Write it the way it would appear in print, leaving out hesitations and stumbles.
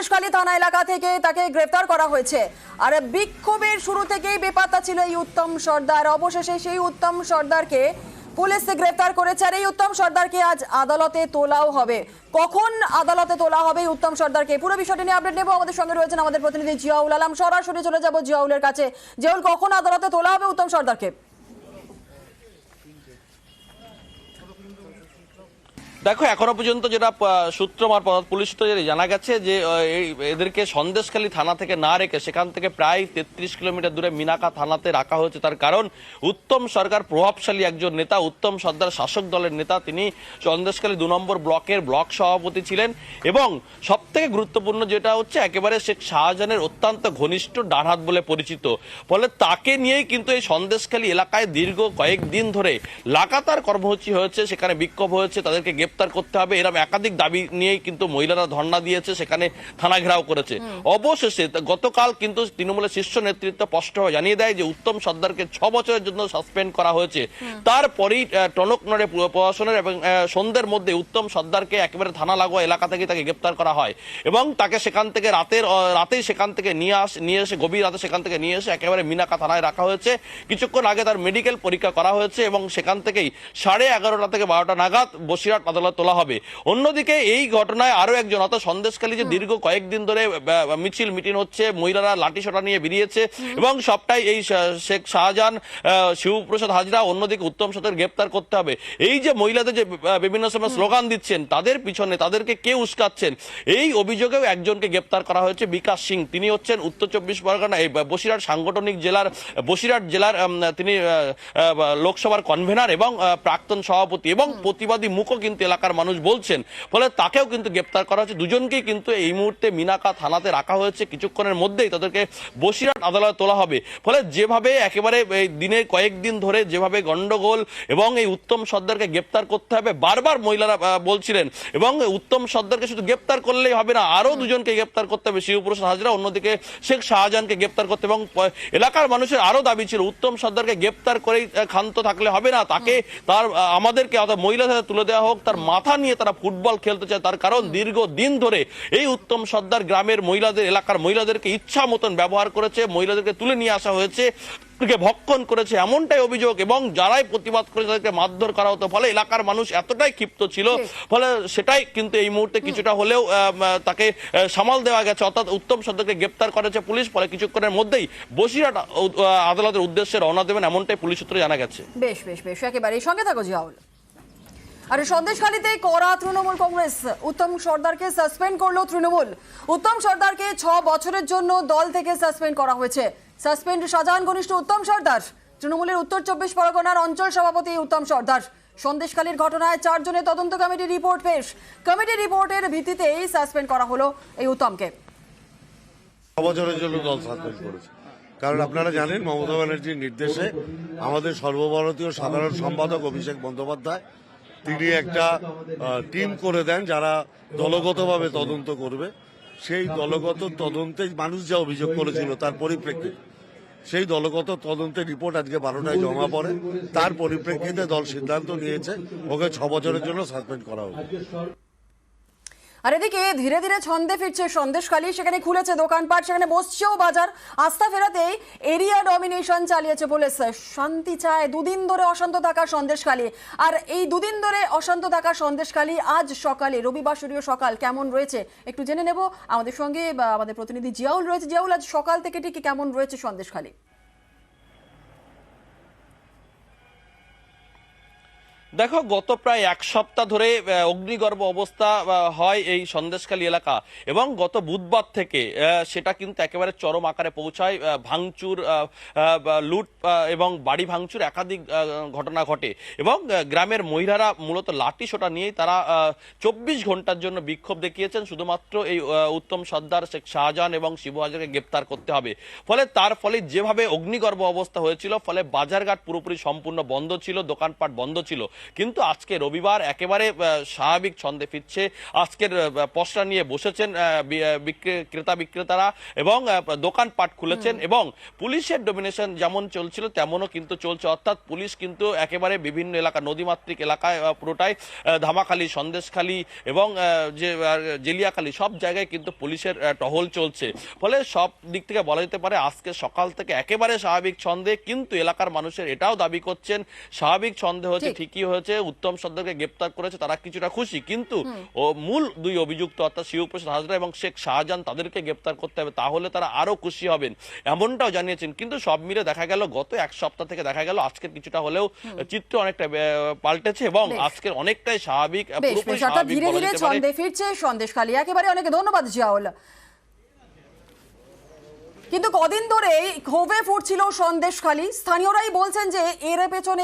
সন্দেশখালী থানা এলাকা থেকে তাকে গ্রেফতার করা হয়েছে। আর বিক্ষোভের শুরু থেকেই বেপাত্তা ছিল এই উত্তম সর্দার। অবশেষে সেই উত্তম সর্দারকে পুলিশ গ্রেফতার করেছে। আর এই উত্তম সর্দারকে আজ আদালতে তোলাও হবে। কখন আদালতে তোলা হবে এই উত্তম সর্দারকে, পুরো বিষয়টি নিয়ে আপডেট নেব। আমাদের সঙ্গে রয়েছেন আমাদের প্রতিনিধি জিয়াউল আলম। সরাসরি চলে যাব জিয়াউলের কাছে। জিয়াউল, কখন আদালতে তোলা হবে উত্তম সর্দারকে? দেখো, এখনো পর্যন্ত যেটা সূত্র মারফত পুলিশ সূত্রে জানা গেছে যে এদেরকে সন্দেশখালী থানা থেকে না রেখে সেখান থেকে প্রায় 33 কিলোমিটার দূরে মিনাকা থানাতে রাখা হয়েছে। তার কারণ উত্তম সরকার প্রভাবশালী একজন নেতা, উত্তম সর্দার শাসক দলের নেতা। তিনি সন্দেশখালী 2 নম্বর ব্লকের ব্লক সভাপতি ছিলেন এবং সব থেকে গুরুত্বপূর্ণ যেটা হচ্ছে একেবারে শেখ শাহজাহানের অত্যন্ত ঘনিষ্ঠ ডানহাত বলে পরিচিত। ফলে তাকে নিয়েই কিন্তু এই সন্দেশখালী এলাকায় দীর্ঘ কয়েকদিন ধরে লাগাতার কর্মসূচি হয়েছে, সেখানে বিক্ষোভ হয়েছে, তাদেরকে গ্রেপ্তার করতে হবে এরকম একাধিক দাবি নিয়েই কিন্তু মহিলারা ধর্ণা দিয়েছে, সেখানে থানা ঘেরাও করেছে। অবশেষে গতকাল কিন্তু তৃণমূলের শীর্ষ নেতৃত্ব স্পষ্টভাবে জানিয়ে দেয় যে উত্তম সর্দারকে 6 বছরের জন্য সাসপেন্ড করা হয়েছে। তারপরেই টনক নড়ে প্রশাসনের এবং সন্ধ্যের মধ্যে উত্তম সর্দারকে একেবারে থানা লাগোয়া এলাকা থেকে তাকে গ্রেপ্তার করা হয় এবং তাকে সেখান থেকে রাতেই সেখান থেকে নিয়ে এসে গভীর রাতে সেখান থেকে নিয়ে এসে একেবারে মিনাকা থানায় রাখা হয়েছে। কিছুক্ষণ আগে তার মেডিকেল পরীক্ষা করা হয়েছে এবং সেখান থেকেই 11:30 থেকে 12টা নাগাদ বসিরহাট আদালত তোলা হবে। অন্যদিকে এই ঘটনায় আরো একজন, অর্থাৎ সন্দেশখালী যে দীর্ঘ কয়েকদিন ধরে মিছিল মিটিং হচ্ছে, মহিলারা লাঠিসোঁটা নিয়ে বেরিয়েছে এবং সবটাই এই শেখ শাহজাহান, শিবপ্রসাদ হাজরা, অন্যদিকে উত্তম সর্দার গ্রেপ্তার করতে হবে। এই যে মহিলাদের যে বিভিন্ন সময় স্লোগান দিচ্ছেন, তাদের পিছনে তাদেরকে কে উস্কাচ্ছেন, এই অভিযোগেও একজনকে গ্রেপ্তার করা হয়েছে, বিকাশ সিং। তিনি হচ্ছেন উত্তর 24 পরগনা এই বসিরহাট সাংগঠনিক জেলার বসিরহাট জেলার তিনি লোকসভার কনভেনার এবং প্রাক্তন সভাপতি এবং প্রতিবাদী মুখও কিন্তু এলাকার মানুষ বলছেন। ফলে তাকেও কিন্তু গ্রেপ্তার করা হয়েছে। দুজনকেই কিন্তু এই মুহূর্তে মিনাকা থানাতে রাখা হয়েছে। কিছুক্ষণের মধ্যেই তাদেরকে বসিরহাট আদালতে তোলা হবে। ফলে যেভাবে একেবারে এই দিনের কয়েকদিন ধরে যেভাবে গন্ডগোল এবং এই উত্তম সর্দারকে গ্রেপ্তার করতে হবে বারবার মহিলারা বলছিলেন এবং উত্তম সর্দারকে শুধু গ্রেপ্তার করলেই হবে না, আরো দুজনকে গ্রেপ্তার করতে হবে, শিবপ্রসাদ হাজরা, অন্যদিকে শেখ শাহজাহানকে গ্রেপ্তার করতে। এবং এলাকার মানুষের আরো দাবি ছিল উত্তম সর্দারকে গ্রেপ্তার করেই ক্ষান্ত থাকলে হবে না, তাকে আমাদেরকে মহিলাদের হাতে তুলে দেওয়া হোক। তার মাথা নিয়ে তারা ফুটবল খেলতে চায়। তার কারণ দীর্ঘদিন ধরে এই উত্তম সর্দার গ্রামের মহিলাদের, এলাকার মহিলাদেরকে ইচ্ছা মতন ব্যবহার করেছে, মহিলাদেরকে তুলে নিয়ে আসা হয়েছে, ভক্ষণ করেছে, এমনটাই অভিযোগ। এবং যারাই প্রতিবাদ করে তাদেরকে মারধর করা হতো। ফলে এলাকার মানুষ এতটাই ক্ষিপ্ত ছিল, ফলে সেটাই কিন্তু এই মুহূর্তে কিছুটা হলেও তাকে সামাল দেওয়া গেছে, অর্থাৎ উত্তম সর্দারকে গ্রেপ্তার করেছে পুলিশ। ফলে কিছুক্ষণের মধ্যেই বসিরহাট আদালতের উদ্দেশ্যে রওনা দেবেন, এমনটাই পুলিশ সূত্রে জানা গেছে। বেশ বেশ বেশ, একেবারে সঙ্গে থাকো জিয়াউল। আর সন্দেশখালীতে করা তৃণমূল কংগ্রেস, উত্তম সর্দারকে সাসপেন্ড করলো তৃণমূল। উত্তম সর্দারকে 6 বছরের জন্য দল থেকে সাসপেন্ড করা হয়েছে। সাসপেন্ড শাহজাহান ঘনিষ্ঠ উত্তম সর্দার, তৃণমূলের উত্তর 24 পরগনার অঞ্চল সভাপতি উত্তম সর্দার। সন্দেশখালীর ঘটনায় 4 জনের তদন্ত কমিটির রিপোর্ট পেশ। কমিটির রিপোর্টের ভিত্তিতেই সাসপেন্ড করা হলো এই উত্তমকে। 6 বছরের জন্য দল সাসপেন্ড করেছে। কারণ আপনারা জানেন মমতা ব্যানার্জির নির্দেশে আমাদের সর্বভারতীয় সাধারণ সম্পাদক অভিষেক বন্দ্যোপাধ্যায় তিনি একটা টিম করে দেন যারা দলগতভাবে তদন্ত করবে। সেই দলগত তদন্তে মানুষ যা অভিযোগ করেছিল তার পরিপ্রেক্ষিতে সেই দলগত তদন্তের রিপোর্ট আজকে 12টায় জমা পড়ে। তার পরিপ্রেক্ষিতে দল সিদ্ধান্ত নিয়েছে ওকে 6 বছরের জন্য সাসপেন্ড করা হবে। আর এদিকে ধীরে ধীরে ছন্দে ফিরছে সন্দেশখালী। সেখানে খুলেছে দোকানপাট, সেখানে বসছেও বাজার। আস্থা ফেরাতেই এরিয়া ডমিনেশন চালিয়েছে পুলিশ। শান্তি চায়, 2 দিন ধরে অশান্ত থাকা সন্দেশখালী। আর এই 2 দিন ধরে অশান্ত থাকা সন্দেশখালী আজ সকালে, রবিবার সকাল কেমন রয়েছে একটু জেনে নেব। আমাদের সঙ্গে আমাদের প্রতিনিধি জিয়াউল রয়েছে। জিয়াউল, আজ সকাল থেকে ঠিক কেমন রয়েছে সন্দেশখালী? দেখো, গত প্রায় 1 সপ্তাহ ধরে অগ্নিগর্ভ অবস্থা হয় এই সন্দেশখালী এলাকা এবং গত বুধবার থেকে সেটা কিন্তু একেবারে চরম আকারে পৌঁছায়। ভাঙচুর, লুট এবং বাড়ি ভাঙচুর একাধিক ঘটনা ঘটে এবং গ্রামের মহিলারা মূলত লাঠি সোঁটা নিয়েই তারা 24 ঘন্টার জন্য বিক্ষোভ দেখিয়েছেন। শুধুমাত্র এই উত্তম সর্দার, শেখ শাহজাহান এবং শিবু হাজারকে গ্রেপ্তার করতে হবে। তার ফলে যেভাবে অগ্নিগর্ভ অবস্থা হয়েছিল, ফলে বাজারঘাট পুরোপুরি সম্পূর্ণ বন্ধ ছিল, দোকানপাট বন্ধ ছিল। কিন্তু আজকে রবিবার একেবারে স্বাভাবিক ছন্দে ফিরছে। আজকের পসরা নিয়ে বসেছেন ক্রেতা বিক্রেতারা এবং দোকানপাট খুলেছেন এবং পুলিশের ডমিনেশন যেমন চলছিল তেমনও কিন্তু চলছে, অর্থাৎ পুলিশ কিন্তু একেবারে বিভিন্ন এলাকা নদীমাতৃক এলাকায় পুরোটাই ধামাখালি, সন্দেশখালী এবং যে জেলিয়াখালী সব জায়গায় কিন্তু পুলিশের টহল চলছে। ফলে সব দিক থেকে বলা যেতে পারে আজকে সকাল থেকে একেবারে স্বাভাবিক ছন্দে, কিন্তু এলাকার মানুষের এটাও দাবি করছেন স্বাভাবিক ছন্দে হয়েছে, ঠিকই হয়েছে, উত্তম সর্দারকে গ্রেপ্তার করেছে, তারা কিছুটা খুশি, কিন্তু মূল দুই অভিযুক্ত অর্থাৎ শিবপ্রসাদ হাজরা এবং শেখ শাহজাহান তাদেরকে গ্রেপ্তার করতে হবে, তাহলে তারা আরো খুশি হবেন এমনটাও জানিয়েছেন। কিন্তু সব মিলে দেখা গেল গত এক সপ্তাহ থেকে দেখা গেল আজকের কিছুটা হলেও চিত্র অনেকটা পাল্টেছে এবং আজকের অনেকটাই স্বাভাবিক, পুরোপুরি স্বাভাবিক ধীরে বলা ধীরে যেতে পারে। ছন্দে ফিরছে সন্দেশখালী। একেবারে অনেক ধন্যবাদ জিয়াউল। কিন্তু কদিন ধরে ক্ষোভে ফুটছিল সন্দেশখালী, স্থানীয়রাই বলছেন যে এর পেছনে